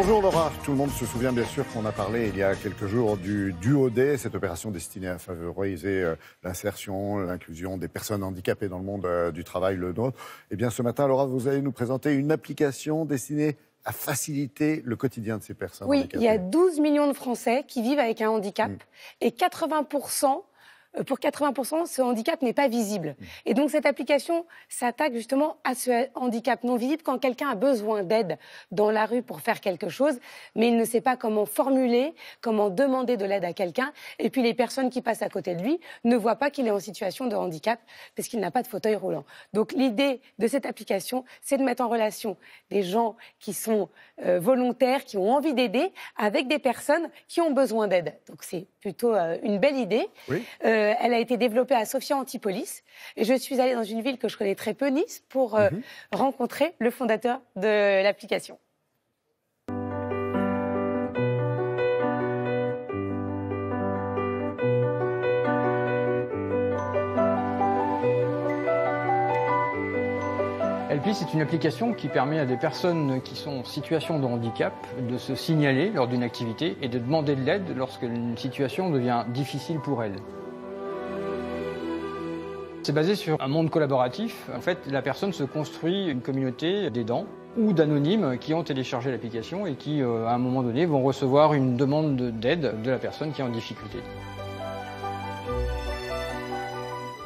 Bonjour Laura, tout le monde se souvient bien sûr qu'on a parlé il y a quelques jours du Duodé, cette opération destinée à favoriser l'insertion, l'inclusion des personnes handicapées dans le monde du travail, le nôtre. Et bien ce matin, Laura, vous allez nous présenter une application destinée à faciliter le quotidien de ces personnes handicapées. Oui, il y a 12 millions de Français qui vivent avec un handicap et 80%. Pour 80%, ce handicap n'est pas visible. Et donc, cette application s'attaque justement à ce handicap non visible quand quelqu'un a besoin d'aide dans la rue pour faire quelque chose, mais il ne sait pas comment formuler, comment demander de l'aide à quelqu'un. Et puis, les personnes qui passent à côté de lui ne voient pas qu'il est en situation de handicap parce qu'il n'a pas de fauteuil roulant. Donc, l'idée de cette application, c'est de mettre en relation des gens qui sont volontaires, qui ont envie d'aider, avec des personnes qui ont besoin d'aide. Donc, c'est plutôt une belle idée. Oui. Elle a été développée à Sophia Antipolis. Et je suis allée dans une ville que je connais très peu, Nice, pour rencontrer le fondateur de l'application. Helply, c'est une application qui permet à des personnes qui sont en situation de handicap de se signaler lors d'une activité et de demander de l'aide lorsqu'une situation devient difficile pour elles. C'est basé sur un monde collaboratif. En fait, la personne se construit une communauté d'aidants ou d'anonymes qui ont téléchargé l'application et qui, à un moment donné, vont recevoir une demande d'aide de la personne qui est en difficulté.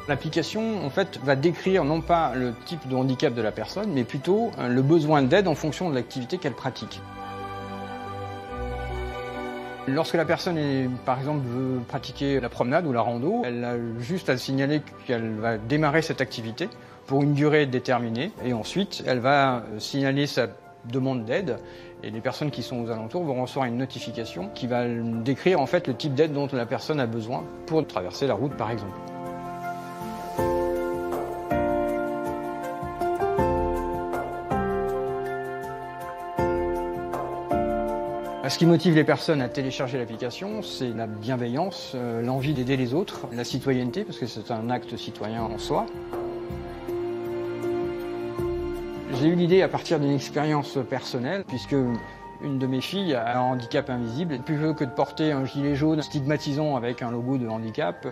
L'application, en fait, va décrire non pas le type de handicap de la personne, mais plutôt le besoin d'aide en fonction de l'activité qu'elle pratique. Lorsque la personne, par exemple, veut pratiquer la promenade ou la rando, elle a juste à signaler qu'elle va démarrer cette activité pour une durée déterminée. Et ensuite, elle va signaler sa demande d'aide. Et les personnes qui sont aux alentours vont recevoir une notification qui va décrire en fait le type d'aide dont la personne a besoin pour traverser la route, par exemple. Ce qui motive les personnes à télécharger l'application, c'est la bienveillance, l'envie d'aider les autres, la citoyenneté, parce que c'est un acte citoyen en soi. J'ai eu l'idée à partir d'une expérience personnelle, puisque une de mes filles a un handicap invisible. Plutôt que de porter un gilet jaune stigmatisant avec un logo de handicap,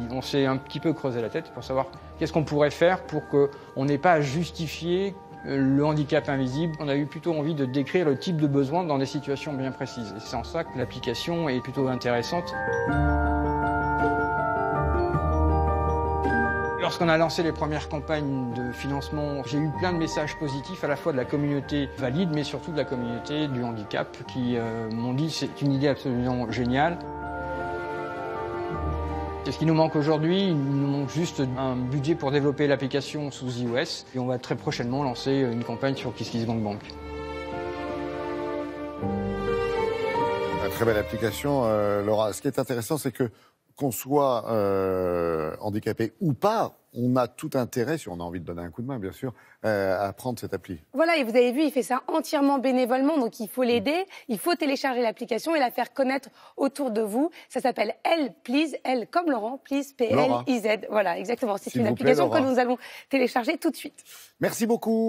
on s'est un petit peu creusé la tête pour savoir qu'est-ce qu'on pourrait faire pour qu'on n'ait pas à justifier le handicap invisible. On a eu plutôt envie de décrire le type de besoin dans des situations bien précises. Et c'est en ça que l'application est plutôt intéressante. Lorsqu'on a lancé les premières campagnes de financement, j'ai eu plein de messages positifs, à la fois de la communauté valide, mais surtout de la communauté du handicap, qui m'ont dit c'est une idée absolument géniale. C'est ce qui nous manque aujourd'hui, il nous manque juste un budget pour développer l'application sous iOS. Et on va très prochainement lancer une campagne sur KissKissBankBank. Une très belle application, Laura. Ce qui est intéressant, c'est que qu'on soit handicapé ou pas, on a tout intérêt, si on a envie de donner un coup de main, bien sûr, à prendre cette appli. Voilà, et vous avez vu, il fait ça entièrement bénévolement, donc il faut l'aider, il faut télécharger l'application et la faire connaître autour de vous. Ça s'appelle Helply, L comme Laurent, Please, P-L-I-Z. Voilà, exactement. C'est une application que nous allons télécharger tout de suite. Merci beaucoup.